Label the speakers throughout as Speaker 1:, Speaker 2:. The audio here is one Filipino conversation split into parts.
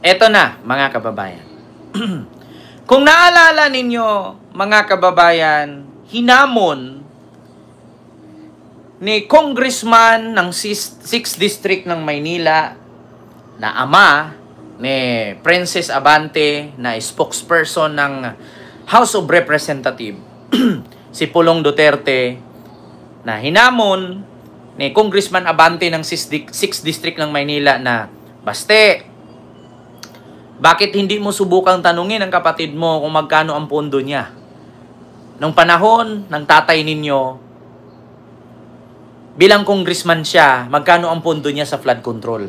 Speaker 1: Eto na, mga kababayan. Kung naalala ninyo, mga kababayan, hinamon ni Congressman ng 6th District ng Maynila na ama ni Princess Abante na spokesperson ng House of Representatives, si Pulong Duterte, na hinamon ni Congressman Abante ng 6th District ng Maynila na, Baste, bakit hindi mo subukang tanungin ang kapatid mo kung magkano ang pondo niya? Nung panahon ng tatay ninyo, bilang congressman siya, magkano ang pondo niya sa flood control?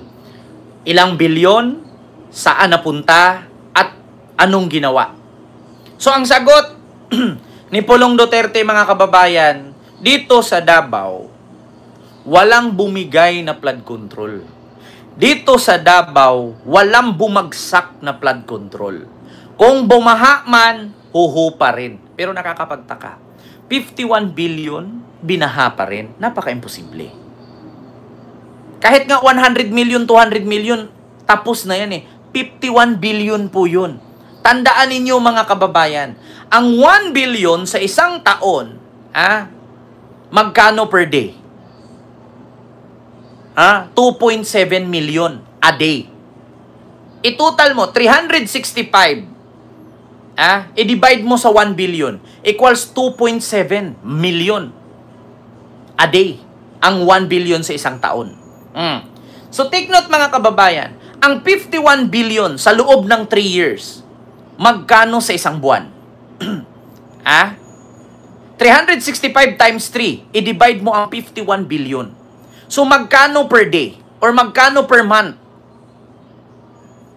Speaker 1: Ilang bilyon? Saan napunta? At anong ginawa? So ang sagot ni Pulong Duterte, mga kababayan, dito sa Davao, walang bumigay na flood control. Dito sa Davao, walang bumagsak na flood control. Kung bumaha man, huhu pa rin. Pero nakakapagtaka, 51 billion, binaha pa rin. Napaka-imposible. Kahit nga 100 million, 200 million, tapos na yan eh. 51 billion po yun. Tandaan ninyo, mga kababayan, ang 1 billion sa isang taon, magkano per day? 2.7 million a day. I-total mo, 365. I-divide mo sa 1 billion. Equals 2.7 million a day. Ang 1 billion sa isang taon. So take note, mga kababayan, ang 51 billion sa loob ng 3 years, magkano sa isang buwan? 365 times 3, i-divide mo ang 51 billion. So, magkano per day? Or magkano per month?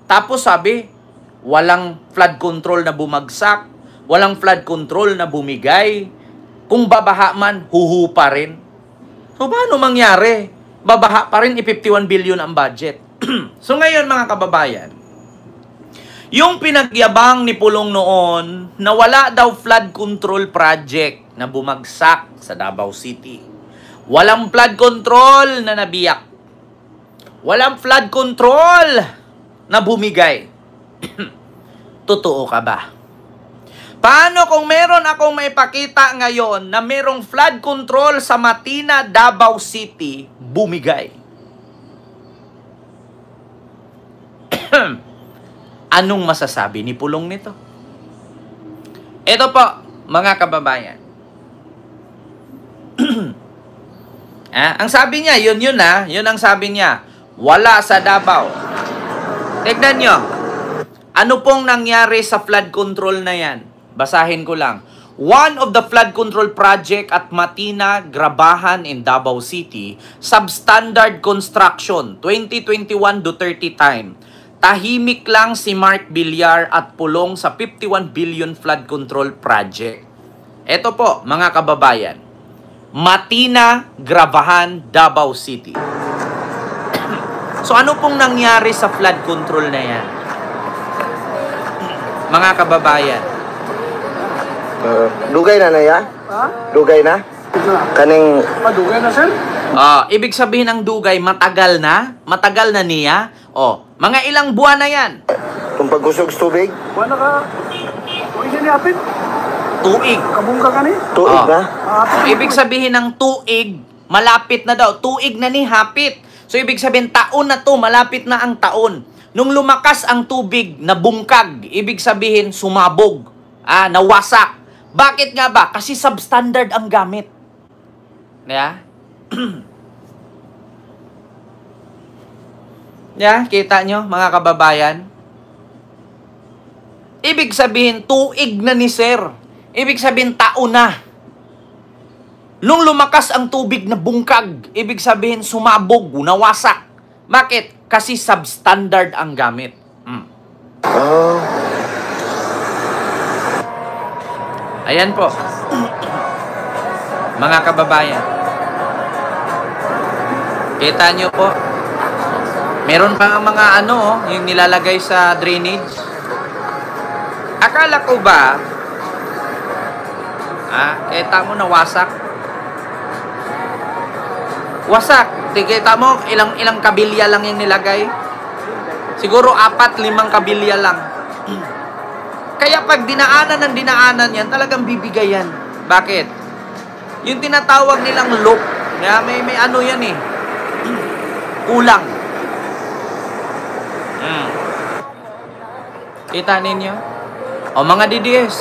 Speaker 1: Tapos sabi, walang flood control na bumagsak, walang flood control na bumigay. Kung babaha man, huhu pa rin. So, paano mangyari? Babaha pa rin, 51 billion ang budget. So, ngayon, mga kababayan, yung pinagyabang ni Pulong noon na wala daw flood control project na bumagsak sa Davao City. Walang flood control na nabiyak. Walang flood control na bumigay. Totoo ka ba? Paano kung meron akong maipakita ngayon na merong flood control sa Matina, Davao City, bumigay? Anong masasabi ni Pulong nito? Ito po, mga kababayan. Ang sabi niya, yun ang sabi niya, wala sa Davao. Tignan nyo, ano pong nangyari sa flood control na yan? Basahin ko lang. One of the flood control project at Matina, Grabahan in Davao City, substandard construction, 2021 Duterte time. Tahimik lang si Mark Villar at Pulong sa 51 billion flood control project. Ito po, mga kababayan. Matina, Grabahan, Davao City. So ano pong nangyari sa flood control na yan? Mga kababayan.
Speaker 2: Dugay na ya? Dugay na? Kaning...
Speaker 3: Dugay na, sir?
Speaker 1: Ibig sabihin ng dugay, matagal na? Matagal na niya? Mga ilang buwan na yan?
Speaker 2: Kung pagkusog sa tubig?
Speaker 3: Buwan na ka. Tuig na niapit?
Speaker 1: Tuig.
Speaker 3: Kabungka ka ni?
Speaker 2: Tuig na?
Speaker 1: Ibig sabihin ng tuig, malapit na daw. Tuig na ni hapit. So, ibig sabihin, taon na to, malapit na ang taon. Nung lumakas ang tubig, nabungkag. Ibig sabihin, sumabog. Nawasak. Bakit nga ba? Kasi substandard ang gamit. Yeah? Kita nyo, mga kababayan? Ibig sabihin, tuig na ni sir. Ibig sabihin, taon na. Nung lumakas ang tubig na bungkag, ibig sabihin, sumabog, nawasak. Bakit? Kasi substandard ang gamit. Ayan po. Mga kababayan. Kita nyo po. Meron pa mga yung nilalagay sa drainage. Akala ko ba, kita mo na wasak? Wasak. Kita mo, ilang kabilya lang yung nilagay. Siguro 4-5 kabilya lang. Kaya pag dinaanan yan, talagang bibigay yan. Bakit? Yung tinatawag nilang loop, may ano yan eh. Kulang. Kita ninyo? O mga DDS,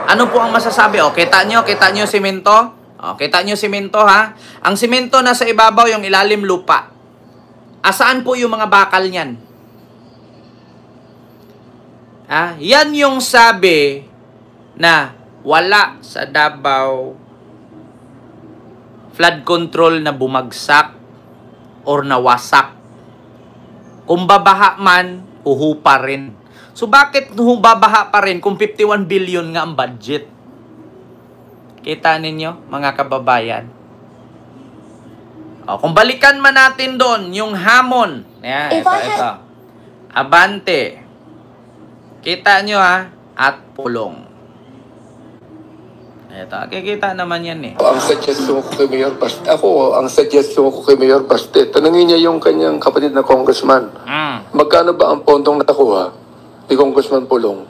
Speaker 1: ano po ang masasabi? O, kita nyo simento? O, kita nyo simento ha? Ang simento nasa ibabaw, yung ilalim lupa. Asaan po yung mga bakal niyan? Yan yung sabi na wala sa Davao flood control na bumagsak or nawasak. Kung babaha man, uhupa rin. So bakit babaha pa rin kung 51 billion nga ang budget? Kita ninyo, mga kababayan? O, kung balikan man natin doon, yung hamon. Yan, ito. Abante. Kita nyo ha, at pulong. Ito, kikita naman yan eh.
Speaker 4: Ang suggestion ko kay Mayor Baste, tanungin niya yung kanyang kapatid na congressman. Magkano ba ang pondong nakuha ni Congressman Pulong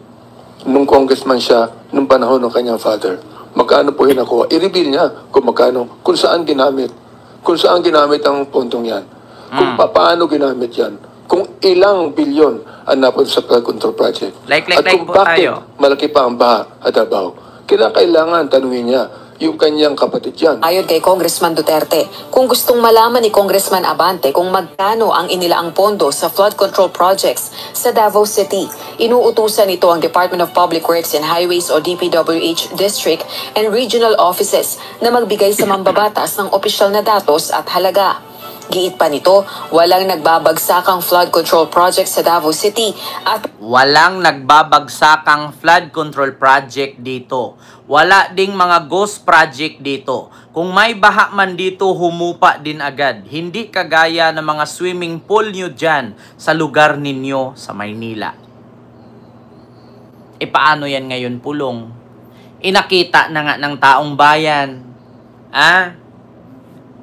Speaker 4: nung congressman siya nung panahon ng kanyang father? Magkano po yung nakuha? I-reveal niya kung magkano, kung saan ginamit. Kung saan ginamit ang pondong yan. Kung paano ginamit yan. Kung ilang bilyon ang napunta sa flood control project. At kung bakit malaki pa ang baha at Davao. Kinakailangan tanungin niya yung kanyang kapatid yan.
Speaker 5: Ayon kay Congressman Duterte, kung gustong malaman ni Congressman Abante kung magkano ang inilaang pondo sa flood control projects sa Davao City, inuutusan ito ang Department of Public Works and Highways o DPWH District and Regional Offices na magbigay sa mambabatas ng opisyal na datos at halaga. Giit pa nito, walang nagbabagsakang flood control project sa Davao City at
Speaker 1: walang nagbabagsakang flood control project dito. Wala ding mga ghost project dito. Kung may baha man dito, humupa din agad. Hindi kagaya ng mga swimming pool nyo dyan sa lugar ninyo sa Maynila. E paano yan ngayon, Pulong? Inakita na nga ng taong bayan.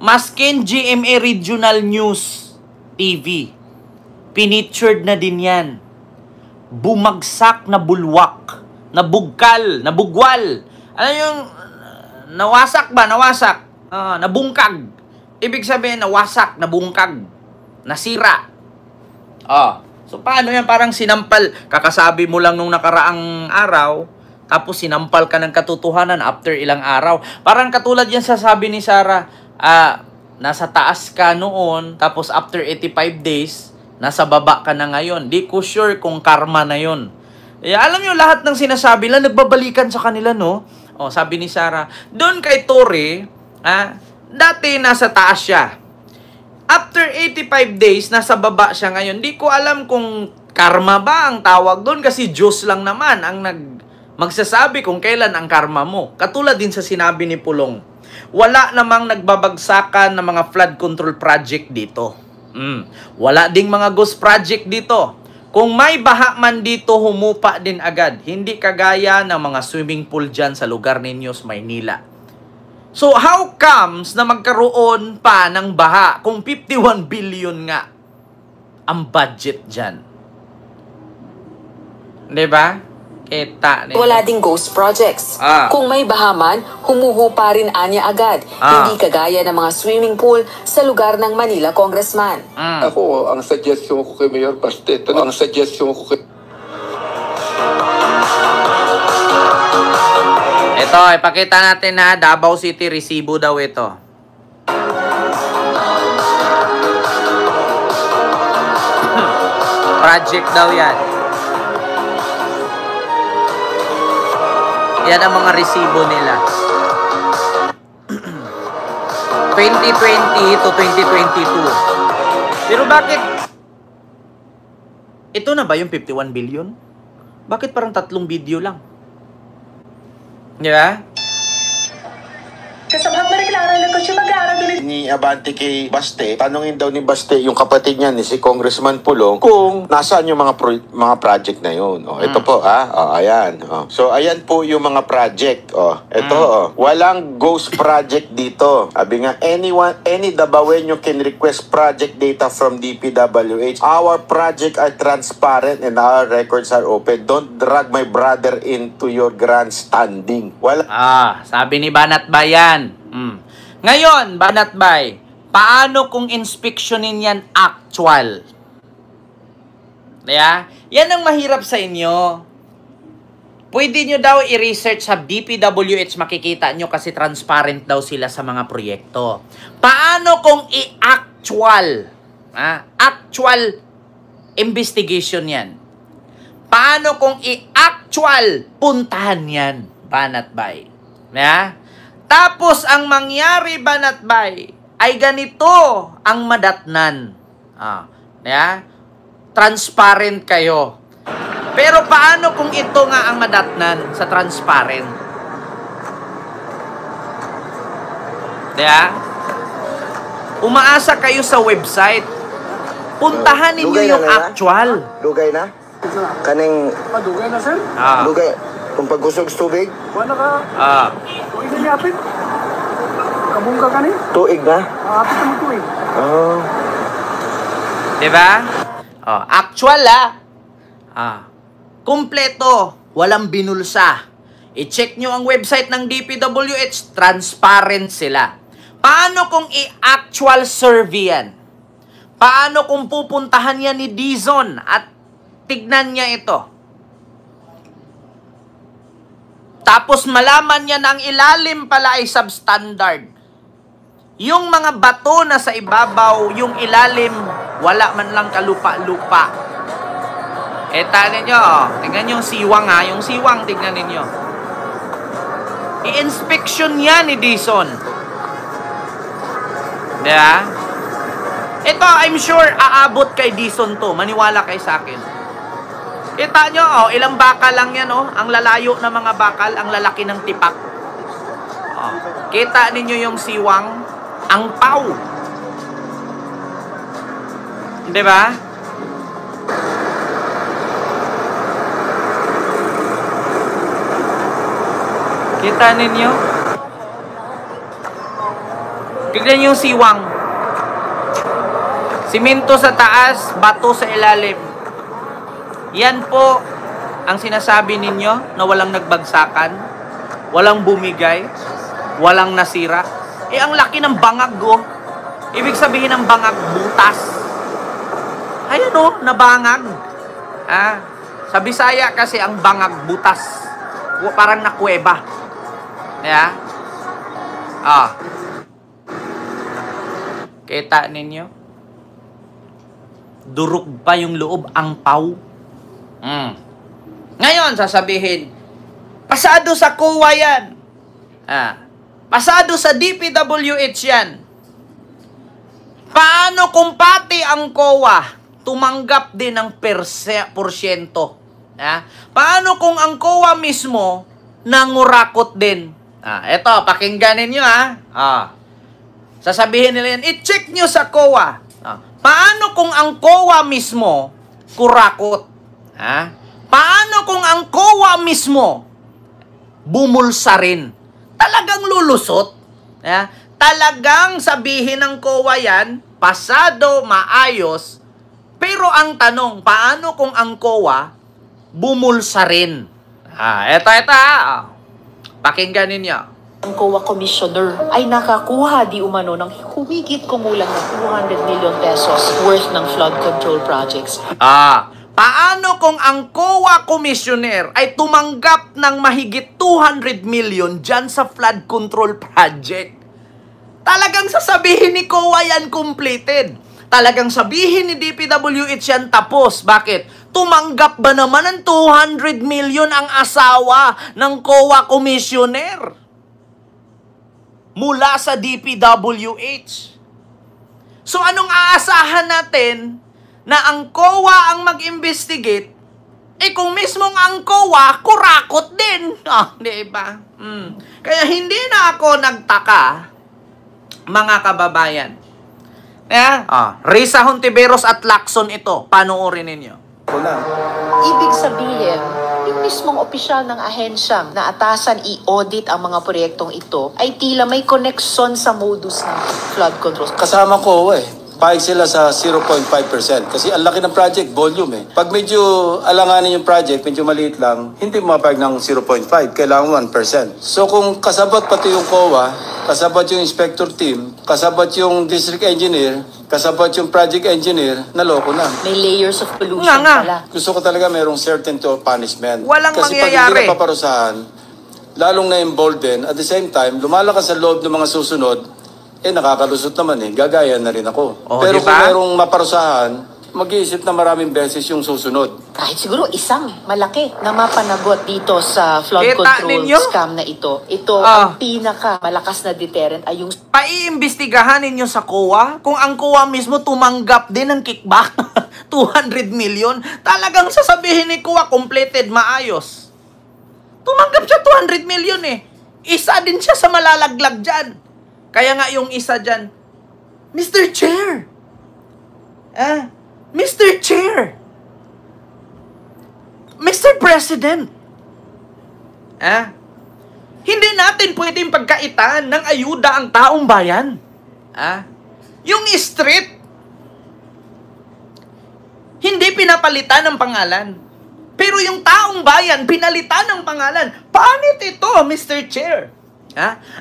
Speaker 1: Maskin GMA Regional News TV, pinitured na din yan. Bumagsak na bulwak, nabugwal. Ano yung nawasak ba? Nawasak. Nabungkag. Ibig sabihin, nawasak, nabungkag, nasira. So paano yan? Parang sinampal. Kakasabi mo lang nung nakaraang araw, tapos sinampal ka ng katotohanan after ilang araw. Parang katulad yan sa sabi ni Sarah, nasa taas ka noon, tapos after 85 days, nasa baba ka na ngayon. Di ko sure kung karma na yun. Alam nyo, lahat ng sinasabi lang, nagbabalikan sa kanila, no? Sabi ni Sarah, doon kay Torre, dati nasa taas siya. After 85 days, nasa baba siya ngayon. Di ko alam kung karma ba ang tawag doon, kasi Diyos lang naman ang magsasabi kung kailan ang karma mo. Katulad din sa sinabi ni Pulong. Wala namang nagbabagsakan ng mga flood control project dito. Wala ding mga ghost project dito. Kung may baha man dito, humupa din agad. Hindi kagaya ng mga swimming pool dyan sa lugar ninyo sa Maynila. So, how comes na magkaroon pa ng baha kung 51 billion nga ang budget dyan? Diba?
Speaker 5: wala ding ghost projects. Kung may bahaman, humuhupa rin anya agad. Hindi kagaya ng mga swimming pool sa lugar ng Manila Congressman.
Speaker 4: Ako, ang suggestion ko kay Mayor Baste,
Speaker 1: ito, ipakita natin na Davao City resibo daw ito. Project daw yan. Yan ang mga resibo nila. 2020 to 2022. Pero bakit? Ito na ba yung 51 billion? Bakit parang 3 video lang? Di ba?
Speaker 6: Kasabhat na rin kailangan ng negosyo, mag-aaral ulit.
Speaker 2: Ni Abante kay Baste, tanungin daw ni Baste yung kapatid niya ni si Congressman Pulong kung nasaan yung mga project na yun. Ito po ayan. So ayan po yung mga project. Ito walang ghost project dito. Sabi nga any Dabawenyo can request project data from DPWH. Our project are transparent and our records are open. Don't drag my brother into your grandstanding. Wala.
Speaker 1: Sabi ni Banat Bayan. Ngayon, Banat Bay, paano kung inspeksyonin yan actual? Kaya, yan ang mahirap sa inyo. Pwede nyo daw i-research sa DPWH, makikita nyo kasi transparent daw sila sa mga proyekto. Paano kung i-actual? Actual investigation yan. Paano kung i-actual puntahan yan, Banat Bay? Tapos, ang mangyari, Banat Bay, ay ganito ang madatnan. Transparent kayo. Pero paano kung ito nga ang madatnan sa transparent? Umaasa kayo sa website. Puntahan ninyo yung actual.
Speaker 2: Dugay na? Kaning...
Speaker 3: Dugay na, sir?
Speaker 2: Dugay. Kung pagkusog sa tubig?
Speaker 3: Wala ka. Tuig na niya, apit. Kabungka ka ni?
Speaker 2: Tuig na?
Speaker 3: Apit na mo tuig.
Speaker 1: Diba? Actual kumpleto. Walang binulsa. I-check nyo ang website ng DPWH. Transparent sila. Paano kung i-actual survey yan? Paano kung pupuntahan yan ni Dizon at tignan niya ito? Tapos malaman niya na ang ilalim pala ay substandard. Yung mga bato na sa ibabaw, yung ilalim, wala man lang kalupa-lupa. Tignan ninyo, tignan yung siwang yung siwang, tignan ninyo. I-inspection yan ni Dizon. Diba? Ito, I'm sure, aabot kay Dizon to. Maniwala kayo sa akin. Kita nyo, ilang bakal lang yan, ang lalayo na mga bakal, ang lalaki ng tipak. Kita ninyo yung siwang, ang pau. Diba? Kita ninyo? Tignan yung siwang. Simento sa taas, bato sa ilalim. Yan po ang sinasabi ninyo na walang nagbagsakan, walang bumigay, walang nasira. Ang laki ng bangag, Ibig sabihin ng bangag, butas. Ayan, nabangag. Sa Bisaya kasi ang bangag, butas. Parang nakuweba. Kita ninyo? Durog pa yung loob, ang pau. Ngayon, sasabihin, pasado sa COA yan. Pasado sa DPWH yan. Paano kung pati ang COA tumanggap din ng porsyento? Paano kung ang COA mismo nangurakot din? Eto, pakinggan ninyo sasabihin nila yan, i-check nyo sa COA. Paano kung ang COA mismo kurakot? Paano kung ang COA mismo bumulsa rin? Talagang lulusot. Talagang sabihin ng COA yan, pasado, maayos. Pero ang tanong, paano kung ang COA bumulsa rin? Eto. Pakinggan ninyo.
Speaker 7: Ang COA Commissioner ay nakakuha di umano ng humigit kumulang na 200 million pesos worth ng flood control projects.
Speaker 1: Paano kung ang COA Commissioner ay tumanggap ng mahigit 200 million dyan sa flood control project? Talagang sasabihin ni COA yan completed. Talagang sabihin ni DPWH yan tapos. Bakit? Tumanggap ba naman ng 200 million ang asawa ng COA Commissioner mula sa DPWH? So anong aasahan natin na ang COA ang mag-investigate, kung mismong ang COA, kurakot din. Di ba? Kaya hindi na ako nagtaka mga kababayan. Risa Hontiveros at Lacson ito. Panoorin ninyo.
Speaker 7: Ibig sabihin, yung mismong opisyal ng ahensyang na atasan i-audit ang mga proyektong ito ay tila may koneksyon sa modus ng flood control.
Speaker 6: Kasama ko pahig sila sa 0.5% kasi ang laki ng project, volume Pag medyo alanganin yung project, medyo maliit lang, hindi mapahig ng 0.5, kailangan 1%. So kung kasabot pati yung COA, kasabot yung inspector team, kasabot yung district engineer, kasabot yung project engineer, naloko na.
Speaker 7: May layers of pollution pala.
Speaker 6: Gusto ko talaga merong certainty of punishment.
Speaker 1: Walang
Speaker 6: kasi
Speaker 1: mangyayari.
Speaker 6: Pag hindi na paparusahan, lalong na-embolden, at the same time, lumalakas sa loob ng mga susunod, nakakalusot naman gagaya na rin ako. Pero
Speaker 1: diba?
Speaker 6: kung merong maparusahan, mag-iisip na maraming beses yung susunod.
Speaker 7: Kahit siguro isang malaki na mapanagot dito sa flood
Speaker 1: Kita
Speaker 7: control
Speaker 1: ninyo?
Speaker 7: scam na ito. Ito ang pinaka malakas na deterrent ay yung
Speaker 1: Paiimbestigahan ninyo sa COA kung ang COA mismo tumanggap din ng kickback 200 million. Talagang sasabihin ni COA completed, maayos. Tumanggap siya 200 million Isa din siya sa malalaglag dyan. Kaya nga yung isa dyan, Mr. Chair! Mr. Chair! Mr. President! Hindi natin pwedeng pagkaitan ng ayuda ang taong bayan. Yung street, hindi pinapalitan ng pangalan. Pero yung taong bayan, pinalitan ng pangalan. Paano ito, Mr. Chair?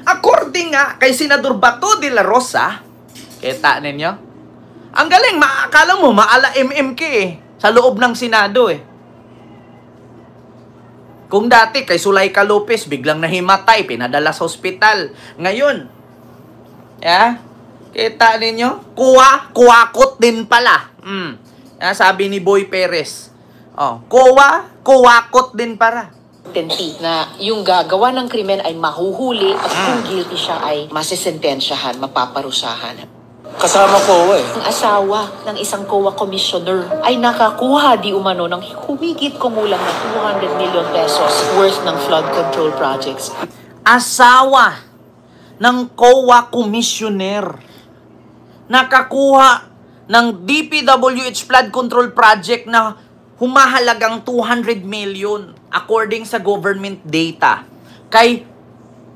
Speaker 1: According nga kay Senador Bato de la Rosa, kita ninyo? Ang galing, maakala mo, maala MMK sa loob ng Senado Kung dati kay Zuleika Lopez, biglang nahimatay, pinadala sa ospital. Ngayon, kita ninyo? Kuwakot din pala. Sabi ni Boy Perez. Kuwakot din para.
Speaker 7: na yung gagawa ng krimen ay mahuhuli at kung guilty siya ay masisentensyahan, mapaparusahan.
Speaker 6: Kasama ko
Speaker 7: Ang asawa ng isang COA commissioner ay nakakuha di umano ng humigit kumulang na 200 million pesos worth ng flood control projects.
Speaker 1: Asawa ng COA commissioner nakakuha ng DPWH flood control project na humahalagang 200 million according sa government data kay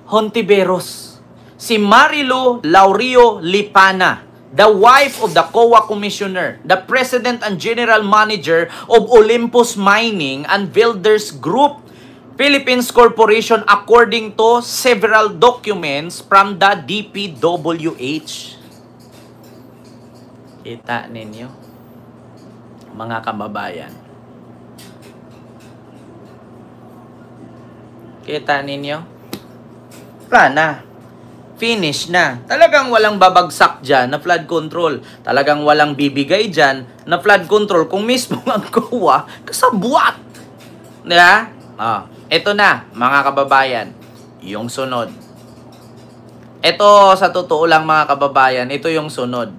Speaker 1: Hontiveros. Si Marilu Laurio Lipana, the wife of the COA Commissioner, the President and General Manager of Olympus Mining and Builders Group, Philippines Corporation according to several documents from the DPWH. Kita ninyo, mga kababayan. Kita ninyo? Wala na. Finish na. Talagang walang babagsak dyan na flood control. Talagang walang bibigay dyan na flood control kung mismo ang COA kasabwat. Diba? Ito na, mga kababayan. Yung sunod. Ito, sa totoo lang mga kababayan, ito yung sunod.